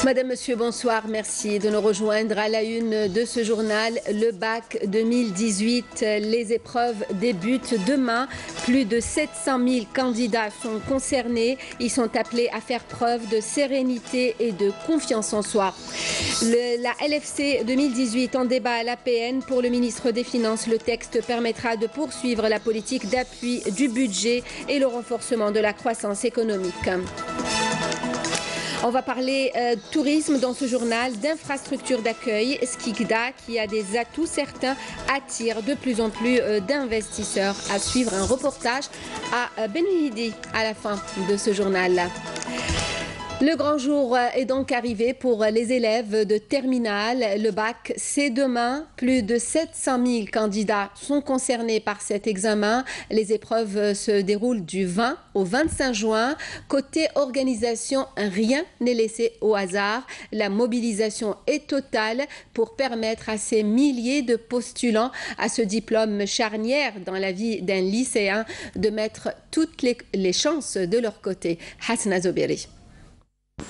Madame, Monsieur, bonsoir. Merci de nous rejoindre à la une de ce journal. Le bac 2018, les épreuves débutent demain. Plus de 700 000 candidats sont concernés. Ils sont appelés à faire preuve de sérénité et de confiance en soi. La LFC 2018 en débat à l'APN. Pour le ministre des Finances, le texte permettra de poursuivre la politique d'appui du budget et le renforcement de la croissance économique. On va parler tourisme dans ce journal, d'infrastructures d'accueil. Skikda, qui a des atouts certains, attire de plus en plus d'investisseurs. À suivre un reportage à Benhidi à la fin de ce journal. Le grand jour est donc arrivé pour les élèves de terminale. Le bac, c'est demain. Plus de 700 000 candidats sont concernés par cet examen. Les épreuves se déroulent du 20 au 25 juin. Côté organisation, rien n'est laissé au hasard. La mobilisation est totale pour permettre à ces milliers de postulants à ce diplôme charnière dans la vie d'un lycéen de mettre toutes les chances de leur côté. Hasna Zoberi.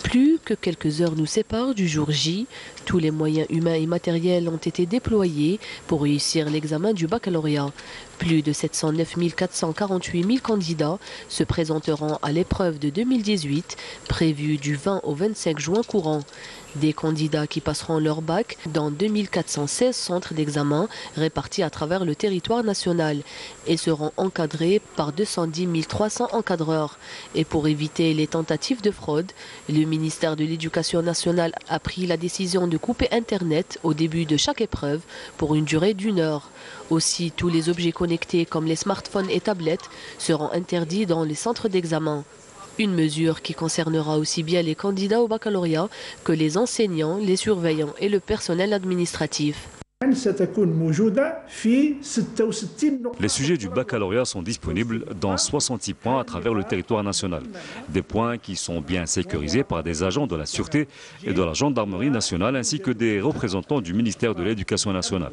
Plus que quelques heures nous séparent du jour J. Tous les moyens humains et matériels ont été déployés pour réussir l'examen du baccalauréat. Plus de 709 448 candidats se présenteront à l'épreuve de 2018, prévue du 20 au 25 juin courant. Des candidats qui passeront leur bac dans 2416 centres d'examen répartis à travers le territoire national et seront encadrés par 210 300 encadreurs. Et pour éviter les tentatives de fraude, le ministère de l'Éducation nationale a pris la décision de couper Internet au début de chaque épreuve pour une durée d'1 heure. Aussi, tous les objets connectés comme les smartphones et tablettes seront interdits dans les centres d'examen. Une mesure qui concernera aussi bien les candidats au baccalauréat que les enseignants, les surveillants et le personnel administratif. Les sujets du baccalauréat sont disponibles dans 66 points à travers le territoire national. Des points qui sont bien sécurisés par des agents de la Sûreté et de la Gendarmerie nationale ainsi que des représentants du ministère de l'Éducation nationale.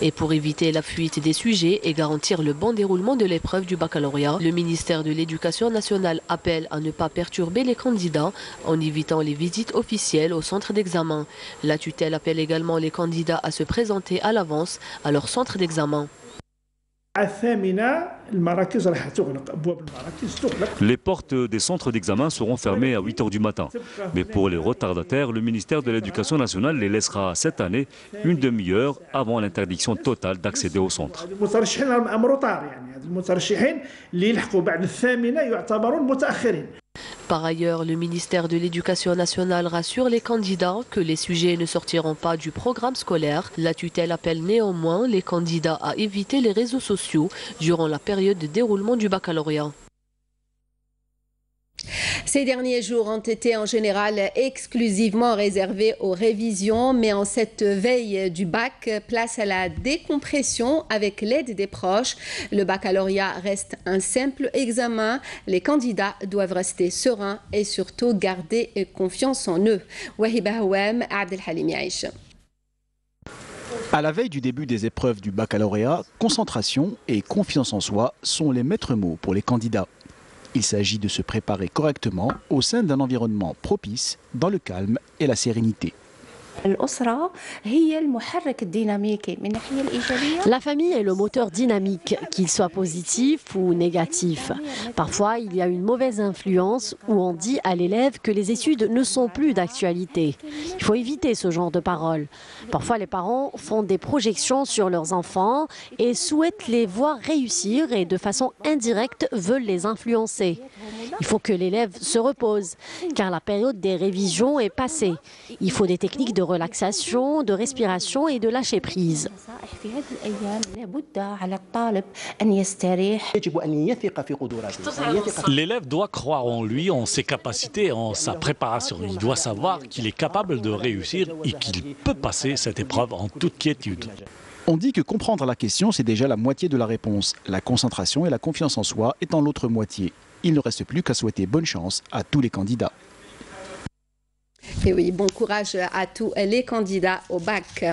Et pour éviter la fuite des sujets et garantir le bon déroulement de l'épreuve du baccalauréat, le ministère de l'Éducation nationale appelle à ne pas perturber les candidats en évitant les visites officielles au centre d'examen. La tutelle appelle également les candidats à se présenter à l'avance à leur centre d'examen. Les portes des centres d'examen seront fermées à 8 h du matin. Mais pour les retardataires, le ministère de l'Éducation nationale les laissera cette année une demi-heure avant l'interdiction totale d'accéder au centre. Par ailleurs, le ministère de l'Éducation nationale rassure les candidats que les sujets ne sortiront pas du programme scolaire. La tutelle appelle néanmoins les candidats à éviter les réseaux sociaux durant la période de déroulement du baccalauréat. Ces derniers jours ont été en général exclusivement réservés aux révisions, mais en cette veille du bac, place à la décompression avec l'aide des proches. Le baccalauréat reste un simple examen. Les candidats doivent rester sereins et surtout garder confiance en eux. Wahiba Houem, Abdel Halim Yaïch. À la veille du début des épreuves du baccalauréat, concentration et confiance en soi sont les maîtres mots pour les candidats. Il s'agit de se préparer correctement au sein d'un environnement propice, dans le calme et la sérénité. La famille est le moteur dynamique, qu'il soit positif ou négatif. Parfois, il y a une mauvaise influence où on dit à l'élève que les études ne sont plus d'actualité. Il faut éviter ce genre de paroles. Parfois, les parents font des projections sur leurs enfants et souhaitent les voir réussir et de façon indirecte veulent les influencer. Il faut que l'élève se repose, car la période des révisions est passée. Il faut des techniques de relaxation, de respiration et de lâcher prise. L'élève doit croire en lui, en ses capacités, en sa préparation. Il doit savoir qu'il est capable de réussir et qu'il peut passer cette épreuve en toute quiétude. On dit que comprendre la question, c'est déjà la moitié de la réponse. La concentration et la confiance en soi étant l'autre moitié. Il ne reste plus qu'à souhaiter bonne chance à tous les candidats. Et oui, bon courage à tous les candidats au bac.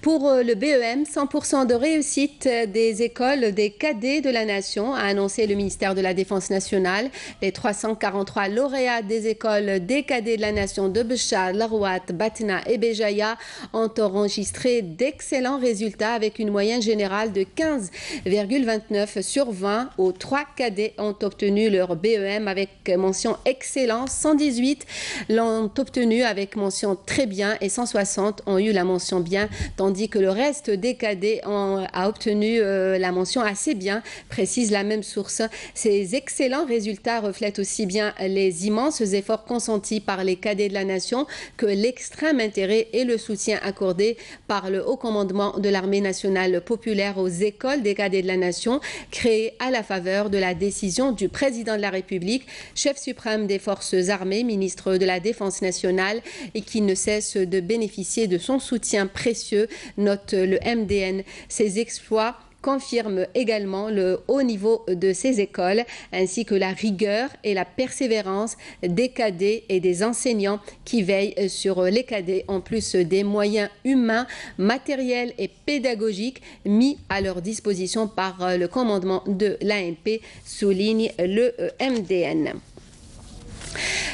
Pour le BEM, 100% de réussite des écoles des cadets de la nation, a annoncé le ministère de la Défense nationale. Les 343 lauréats des écoles des cadets de la nation de Béchar, Larouat, Batna et Béjaïa ont enregistré d'excellents résultats avec une moyenne générale de 15,29 sur 20, où 3 cadets ont obtenu leur BEM avec mention excellence, 118 l'ont obtenu avec mention très bien et 160 ont eu la mention bien, tandis que le reste des cadets a obtenu la mention assez bien, précise la même source. Ces excellents résultats reflètent aussi bien les immenses efforts consentis par les cadets de la nation que l'extrême intérêt et le soutien accordé par le haut commandement de l'armée nationale populaire aux écoles des cadets de la nation, créées à la faveur de la décision du président de la République, chef suprême des forces armées, ministre de la Défense nationale, et qui ne cesse de bénéficier de son soutien précieux, note le MDN. Ces exploits confirment également le haut niveau de ces écoles, ainsi que la rigueur et la persévérance des cadets et des enseignants qui veillent sur les cadets, en plus des moyens humains, matériels et pédagogiques mis à leur disposition par le commandement de l'ANP, souligne le MDN.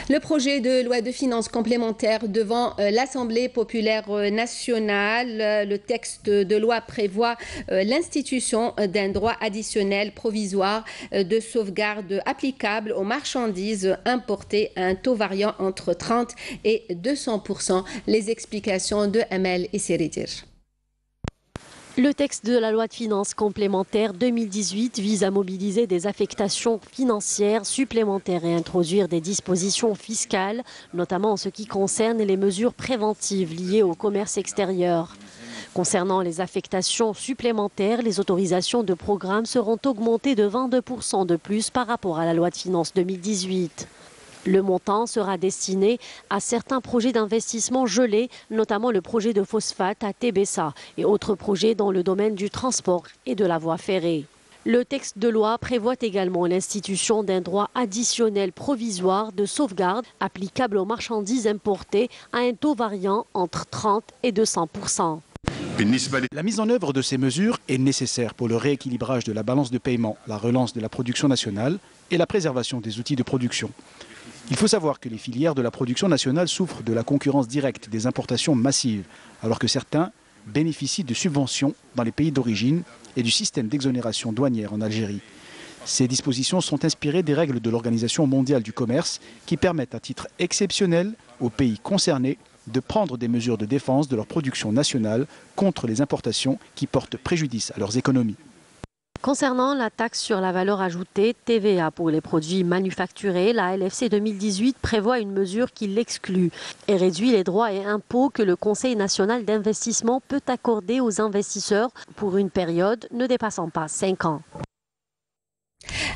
Le projet de loi de finances complémentaire devant l'Assemblée populaire nationale, le texte de loi prévoit l'institution d'un droit additionnel provisoire de sauvegarde applicable aux marchandises importées à un taux variant entre 30 et 200%. Les explications de Amel Isseridir. Le texte de la loi de finances complémentaire 2018 vise à mobiliser des affectations financières supplémentaires et introduire des dispositions fiscales, notamment en ce qui concerne les mesures préventives liées au commerce extérieur. Concernant les affectations supplémentaires, les autorisations de programme seront augmentées de 22% de plus par rapport à la loi de finances 2018. Le montant sera destiné à certains projets d'investissement gelés, notamment le projet de phosphate à Tébessa et autres projets dans le domaine du transport et de la voie ferrée. Le texte de loi prévoit également l'institution d'un droit additionnel provisoire de sauvegarde applicable aux marchandises importées à un taux variant entre 30 et 200%. La mise en œuvre de ces mesures est nécessaire pour le rééquilibrage de la balance de paiement, la relance de la production nationale et la préservation des outils de production. Il faut savoir que les filières de la production nationale souffrent de la concurrence directe des importations massives, alors que certains bénéficient de subventions dans les pays d'origine et du système d'exonération douanière en Algérie. Ces dispositions sont inspirées des règles de l'Organisation mondiale du commerce qui permettent à titre exceptionnel aux pays concernés de prendre des mesures de défense de leur production nationale contre les importations qui portent préjudice à leurs économies. Concernant la taxe sur la valeur ajoutée, TVA pour les produits manufacturés, la LFC 2018 prévoit une mesure qui l'exclut et réduit les droits et impôts que le Conseil national d'investissement peut accorder aux investisseurs pour une période ne dépassant pas 5 ans.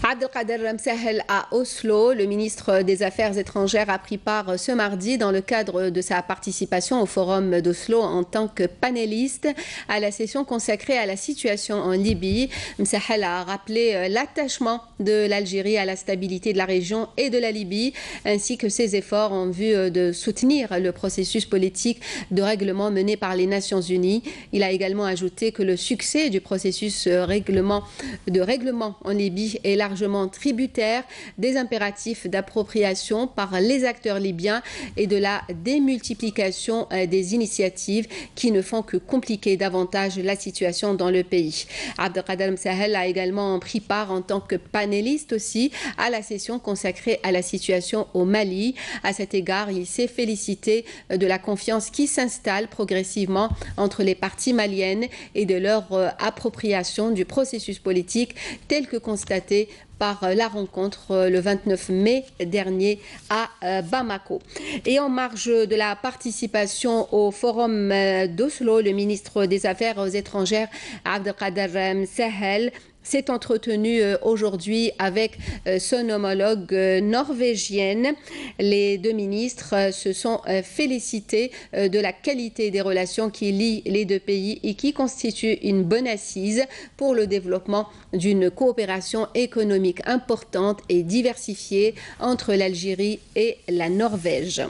Abdelkader Msahel à Oslo, le ministre des Affaires étrangères a pris part ce mardi dans le cadre de sa participation au forum d'Oslo en tant que panéliste à la session consacrée à la situation en Libye. Msahel a rappelé l'attachement de l'Algérie à la stabilité de la région et de la Libye, ainsi que ses efforts en vue de soutenir le processus politique de règlement mené par les Nations Unies. Il a également ajouté que le succès du processus de règlement en Libye est largement tributaire des impératifs d'appropriation par les acteurs libyens et de la démultiplication des initiatives qui ne font que compliquer davantage la situation dans le pays. Abdelkader Msahel a également pris part en tant que panéliste aussi à la session consacrée à la situation au Mali. À cet égard, il s'est félicité de la confiance qui s'installe progressivement entre les parties maliennes et de leur appropriation du processus politique tel que constaté par la rencontre le 29 mai dernier à Bamako. Et en marge de la participation au forum d'Oslo, le ministre des Affaires étrangères Abdelkader Msahel s'est entretenu aujourd'hui avec son homologue norvégienne. Les deux ministres se sont félicités de la qualité des relations qui lient les deux pays et qui constituent une bonne assise pour le développement d'une coopération économique importante et diversifiée entre l'Algérie et la Norvège.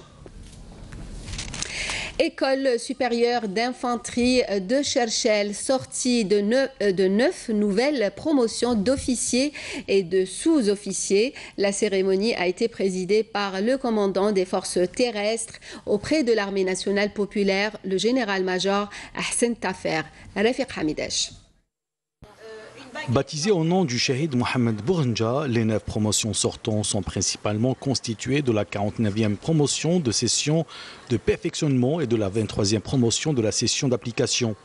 École supérieure d'infanterie de Cherchel, sortie de 9 nouvelles promotions d'officiers et de sous-officiers. La cérémonie a été présidée par le commandant des forces terrestres auprès de l'armée nationale populaire, le général-major Ahsen Tafer. Rafiq Hamidesh. Baptisés au nom du Shahid Mohamed Bouranja, les 9 promotions sortantes sont principalement constituées de la 49e promotion de session de perfectionnement et de la 23e promotion de la session d'application.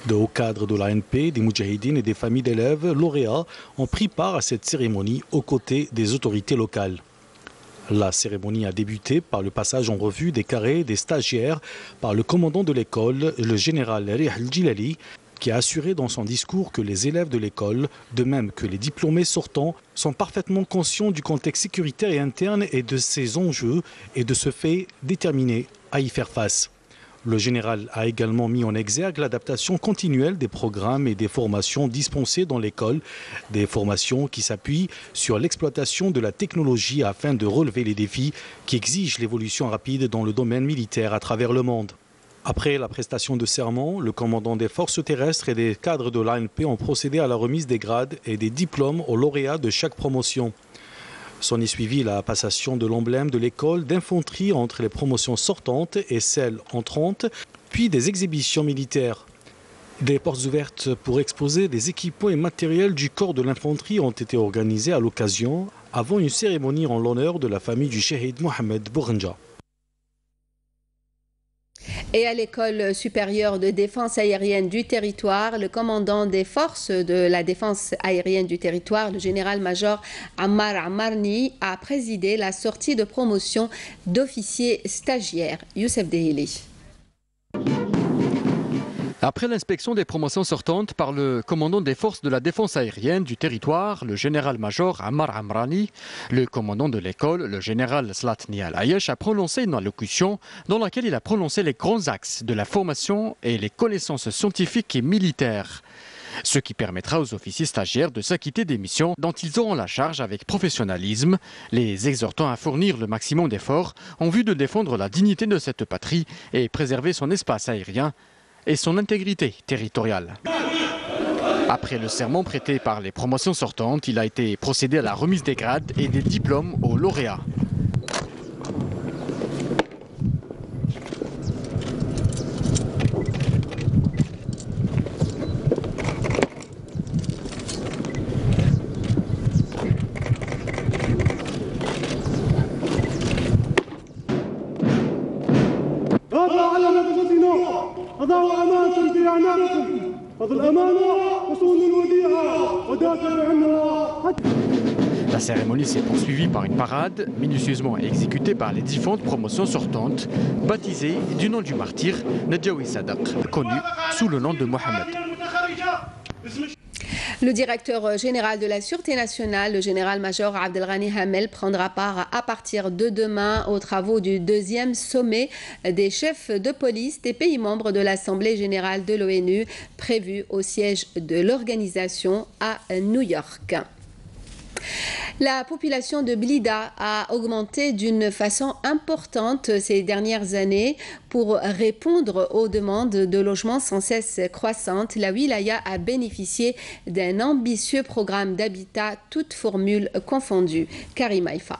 De hauts cadres de l'ANP, des Moudjahidines et des familles d'élèves lauréats ont pris part à cette cérémonie aux côtés des autorités locales. La cérémonie a débuté par le passage en revue des carrés des stagiaires par le commandant de l'école, le général Rih Al-Jilali, qui a assuré dans son discours que les élèves de l'école, de même que les diplômés sortants, sont parfaitement conscients du contexte sécuritaire et interne et de ses enjeux et de ce fait déterminés à y faire face. Le général a également mis en exergue l'adaptation continuelle des programmes et des formations dispensées dans l'école, des formations qui s'appuient sur l'exploitation de la technologie afin de relever les défis qui exigent l'évolution rapide dans le domaine militaire à travers le monde. Après la prestation de serment, le commandant des forces terrestres et des cadres de l'ANP ont procédé à la remise des grades et des diplômes aux lauréats de chaque promotion. S'en est suivi la passation de l'emblème de l'école d'infanterie entre les promotions sortantes et celles entrantes, puis des exhibitions militaires. Des portes ouvertes pour exposer des équipements et matériels du corps de l'infanterie ont été organisées à l'occasion, avant une cérémonie en l'honneur de la famille du Shahid Mohamed Bouranja. Et à l'école supérieure de défense aérienne du territoire, le commandant des forces de la défense aérienne du territoire, le général-major Ammar Ammarni, a présidé la sortie de promotion d'officiers stagiaires. Youssef Dehili. Après l'inspection des promotions sortantes par le commandant des forces de la défense aérienne du territoire, le général-major Ammar Amrani, le commandant de l'école, le général Zlatni Al-Ayesh, a prononcé une allocution dans laquelle il a prononcé les grands axes de la formation et les connaissances scientifiques et militaires. Ce qui permettra aux officiers stagiaires de s'acquitter des missions dont ils auront la charge avec professionnalisme, les exhortant à fournir le maximum d'efforts en vue de défendre la dignité de cette patrie et préserver son espace aérien et son intégrité territoriale. Après le serment prêté par les promotions sortantes, il a été procédé à la remise des grades et des diplômes aux lauréats. La cérémonie s'est poursuivie par une parade minutieusement exécutée par les différentes promotions sortantes, baptisées du nom du martyr Nadjawi Sadaq, connu sous le nom de Mohamed. Le directeur général de la Sûreté nationale, le général-major Abdelghani Hamel, prendra part à partir de demain aux travaux du 2e sommet des chefs de police des pays membres de l'Assemblée générale de l'ONU, prévu au siège de l'organisation à New York. La population de Blida a augmenté d'une façon importante ces dernières années. Pour répondre aux demandes de logements sans cesse croissantes, la wilaya a bénéficié d'un ambitieux programme d'habitat, toutes formules confondues. Karim Haïfa.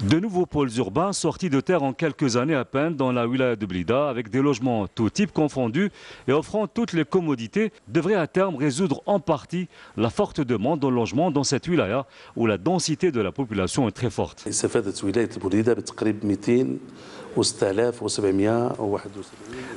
De nouveaux pôles urbains sortis de terre en quelques années à peine dans la wilaya de Blida, avec des logements tout types confondus et offrant toutes les commodités, devraient à terme résoudre en partie la forte demande de logement dans cette wilaya où la densité de la population est très forte.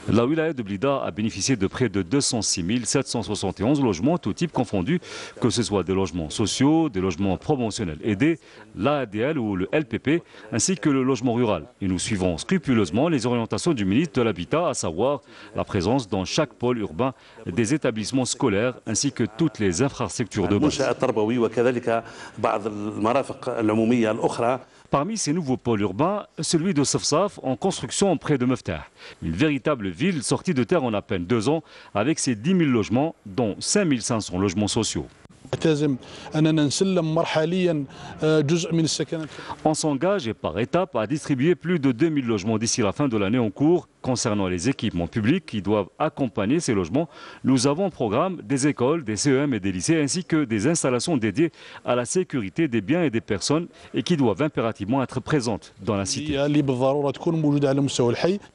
La wilaya de Blida a bénéficié de près de 206 771 logements, tout types confondus, que ce soit des logements sociaux, des logements promotionnels aidés, l'ADL ou le LPP, ainsi que le logement rural. Et nous suivrons scrupuleusement les orientations du ministre de l'Habitat, à savoir la présence dans chaque pôle urbain des établissements scolaires ainsi que toutes les infrastructures de base. Parmi ces nouveaux pôles urbains, celui de Safsaf en construction près de Meftah. Une véritable ville sortie de terre en à peine 2 ans avec ses 10 000 logements, dont 5 500 logements sociaux. On s'engage par étapes à distribuer plus de 2000 logements d'ici la fin de l'année en cours. Concernant les équipements publics qui doivent accompagner ces logements, nous avons au programme des écoles, des CEM et des lycées ainsi que des installations dédiées à la sécurité des biens et des personnes et qui doivent impérativement être présentes dans la cité.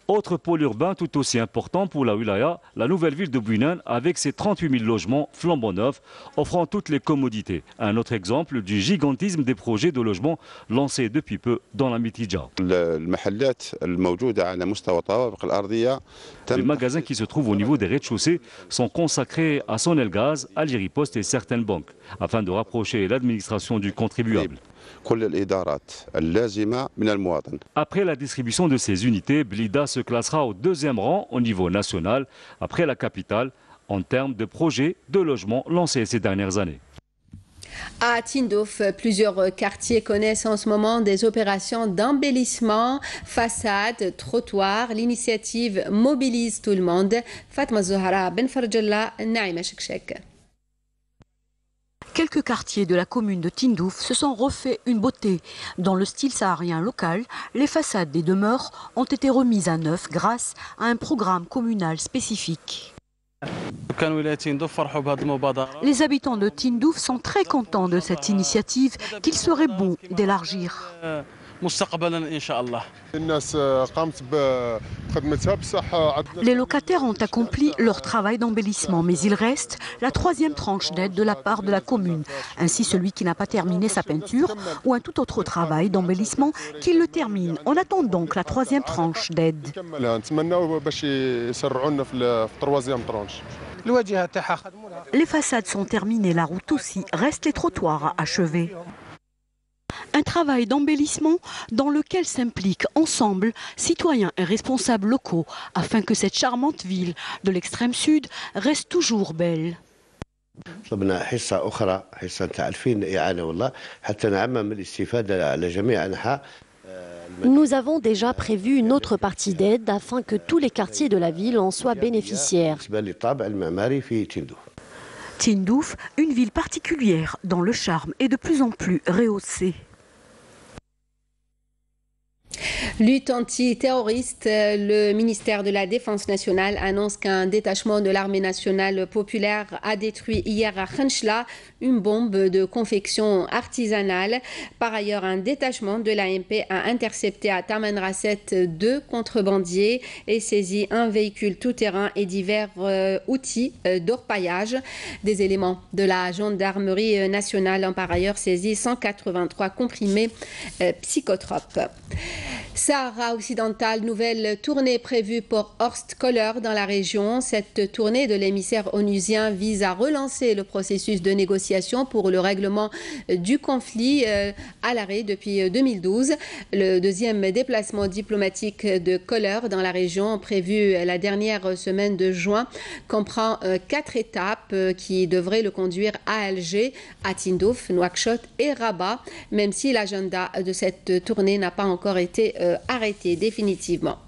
Autre pôle urbain tout aussi important pour la wilaya, la nouvelle ville de Bouinane avec ses 38 000 logements flambant neufs offrant toutes les commodités. Un autre exemple du gigantisme des projets de logement lancés depuis peu dans la Mitidja. Les magasins qui se trouvent au niveau des rez-de-chaussée sont consacrés à Sonelgaz, à l'Iriposte et certaines banques, afin de rapprocher l'administration du contribuable. Après la distribution de ces unités, Blida se classera au deuxième rang au niveau national, après la capitale, en termes de projets de logement lancés ces dernières années. À Tindouf, plusieurs quartiers connaissent en ce moment des opérations d'embellissement, façades, trottoirs. L'initiative mobilise tout le monde. Fatma Zohara Ben Farjalla, Naïma Chekchek. Quelques quartiers de la commune de Tindouf se sont refaits une beauté. Dans le style saharien local, les façades des demeures ont été remises à neuf grâce à un programme communal spécifique. Les habitants de Tindouf sont très contents de cette initiative qu'il serait bon d'élargir. Les locataires ont accompli leur travail d'embellissement, mais il reste la troisième tranche d'aide de la part de la commune. Ainsi, celui qui n'a pas terminé sa peinture ou un tout autre travail d'embellissement qu'il le termine. On attend donc la troisième tranche d'aide. Les façades sont terminées, la route aussi, restent les trottoirs à achever. Un travail d'embellissement dans lequel s'impliquent ensemble citoyens et responsables locaux afin que cette charmante ville de l'extrême sud reste toujours belle. Nous avons déjà prévu une autre partie d'aide afin que tous les quartiers de la ville en soient bénéficiaires. Tindouf, une ville particulière dont le charme est de plus en plus rehaussé. Lutte antiterroriste, le ministère de la Défense nationale annonce qu'un détachement de l'armée nationale populaire a détruit hier à Khenchla une bombe de confection artisanale. Par ailleurs, un détachement de l'AMP a intercepté à Tamanrasset 2 contrebandiers et saisi un véhicule tout-terrain et divers outils d'orpaillage. Des éléments de la gendarmerie nationale ont par ailleurs saisi 183 comprimés psychotropes. Sahara occidental, nouvelle tournée prévue pour Horst Köhler dans la région. Cette tournée de l'émissaire onusien vise à relancer le processus de négociation pour le règlement du conflit à l'arrêt depuis 2012. Le deuxième déplacement diplomatique de Köhler dans la région, prévu la dernière semaine de juin, comprend 4 étapes qui devraient le conduire à Alger, à Tindouf, Nouakchott et Rabat, même si l'agenda de cette tournée n'a pas encore été arrêté définitivement.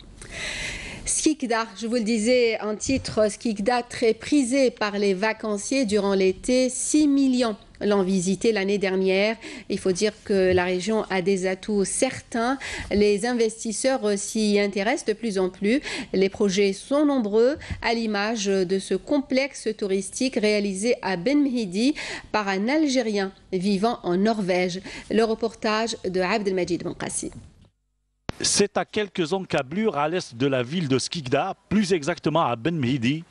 Skikda, je vous le disais en titre, Skikda très prisé par les vacanciers durant l'été, 6 millions l'ont visité l'année dernière. Il faut dire que la région a des atouts certains. Les investisseurs s'y intéressent de plus en plus. Les projets sont nombreux, à l'image de ce complexe touristique réalisé à Ben Mhidi par un Algérien vivant en Norvège. Le reportage de Abdelmajid Benkassi. C'est à quelques encablures à l'est de la ville de Skikda, plus exactement à Ben Mhidi,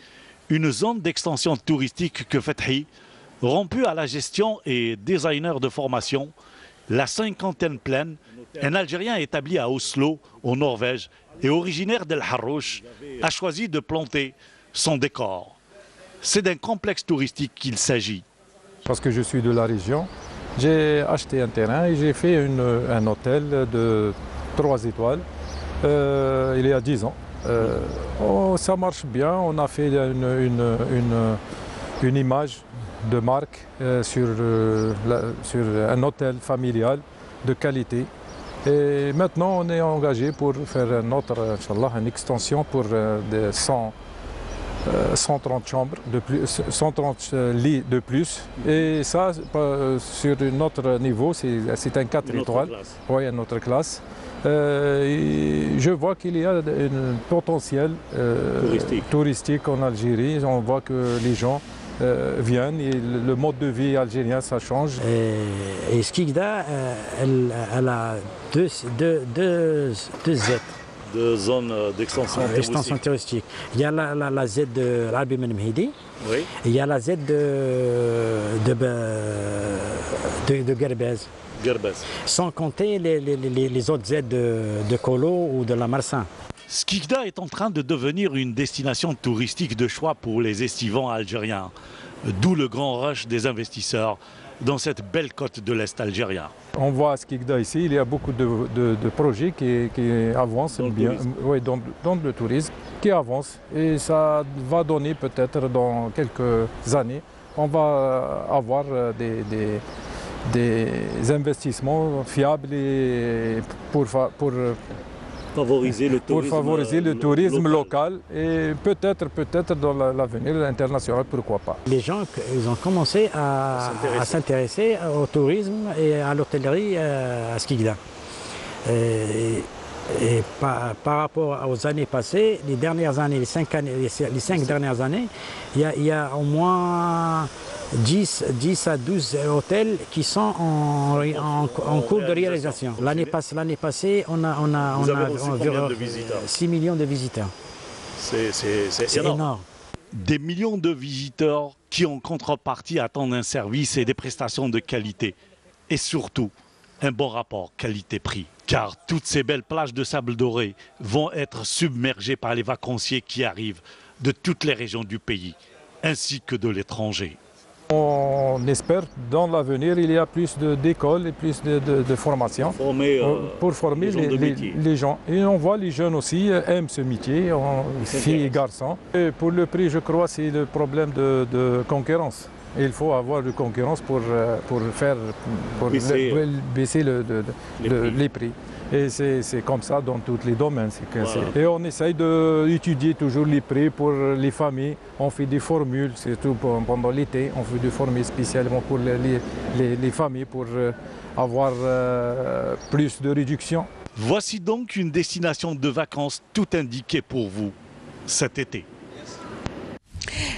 une zone d'extension touristique que Fethi, rompu à la gestion et designer de formation, la cinquantaine pleine, un Algérien établi à Oslo, au Norvège, et originaire d'El Harrouch, a choisi de planter son décor. C'est d'un complexe touristique qu'il s'agit. Parce que je suis de la région, j'ai acheté un terrain et j'ai fait un hôtel de 3 étoiles il y a 10 ans. Ça marche bien, on a fait une image de marque sur un hôtel familial de qualité. Et maintenant, on est engagé pour faire une extension pour 130 chambres de plus, 130 lits de plus. Et ça, sur notre niveau, c'est un 4 étoiles. Oui, une autre classe. Je vois qu'il y a un potentiel touristique en Algérie. On voit que les gens viennent et le mode de vie algérien, ça change. Et Skikda, elle a deux Z. De zones d'extension touristique. Il y a la Z de l'Albi Ben Mehidi, oui. Et il y a la Z de Gerbez. Sans compter les autres Z de Kolo ou de la Marsan. Skikda est en train de devenir une destination touristique de choix pour les estivants algériens. D'où le grand rush des investisseurs dans cette belle côte de l'Est algérien. On voit à Skikda ici, il y a beaucoup de projets qui avancent bien, oui, dans le tourisme, qui avancent. Et ça va donner peut-être dans quelques années, on va avoir des investissements fiables et pour favoriser le tourisme local et peut-être dans l'avenir international, pourquoi pas. Les gens ils ont commencé à s'intéresser au tourisme et à l'hôtellerie à Skikda. Et par rapport aux années passées, les dernières années, les 5 dernières années, il y a au moins 10 à 12 hôtels qui sont en cours de réalisation. L'année passée, on a environ 6 millions de visiteurs. C'est énorme. Des millions de visiteurs qui en contrepartie attendent un service et des prestations de qualité. Et surtout, un bon rapport qualité-prix. Car toutes ces belles plages de sable doré vont être submergées par les vacanciers qui arrivent de toutes les régions du pays, ainsi que de l'étranger. On espère dans l'avenir il y a plus d'écoles et plus de formations pour former les gens. Et on voit les jeunes aussi aiment ce métier, filles et garçons. Et pour le prix, je crois, c'est le problème de concurrence. Il faut avoir de concurrence pour baisser les prix. Et c'est comme ça dans tous les domaines. Et on essaye d'étudier toujours les prix pour les familles. On fait des formules, surtout pendant l'été. On fait des formules spécialement pour les familles pour avoir plus de réduction. Voici donc une destination de vacances tout indiquée pour vous cet été.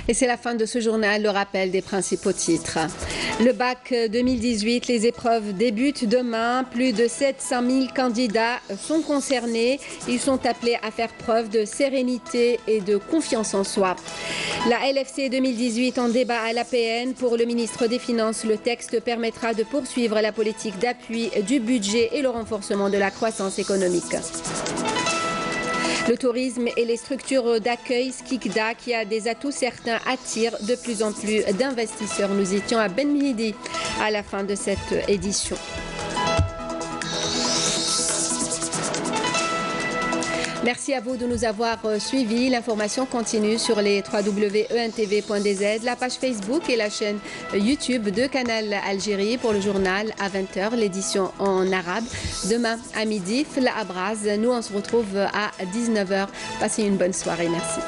Et c'est la fin de ce journal, le rappel des principaux titres. Le bac 2018, les épreuves débutent demain. Plus de 700 000 candidats sont concernés. Ils sont appelés à faire preuve de sérénité et de confiance en soi. La LFC 2018 en débat à l'APN. Pour le ministre des Finances, le texte permettra de poursuivre la politique d'appui du budget et le renforcement de la croissance économique. Le tourisme et les structures d'accueil Skikda, qui a des atouts certains, attirent de plus en plus d'investisseurs. Nous étions à Ben Mehidi à la fin de cette édition. Merci à vous de nous avoir suivis. L'information continue sur les www.entv.dz, la page Facebook et la chaîne YouTube de Canal Algérie pour le journal à 20h, l'édition en arabe. Demain à midi, Fla Abraz. Nous, on se retrouve à 19h. Passez une bonne soirée. Merci.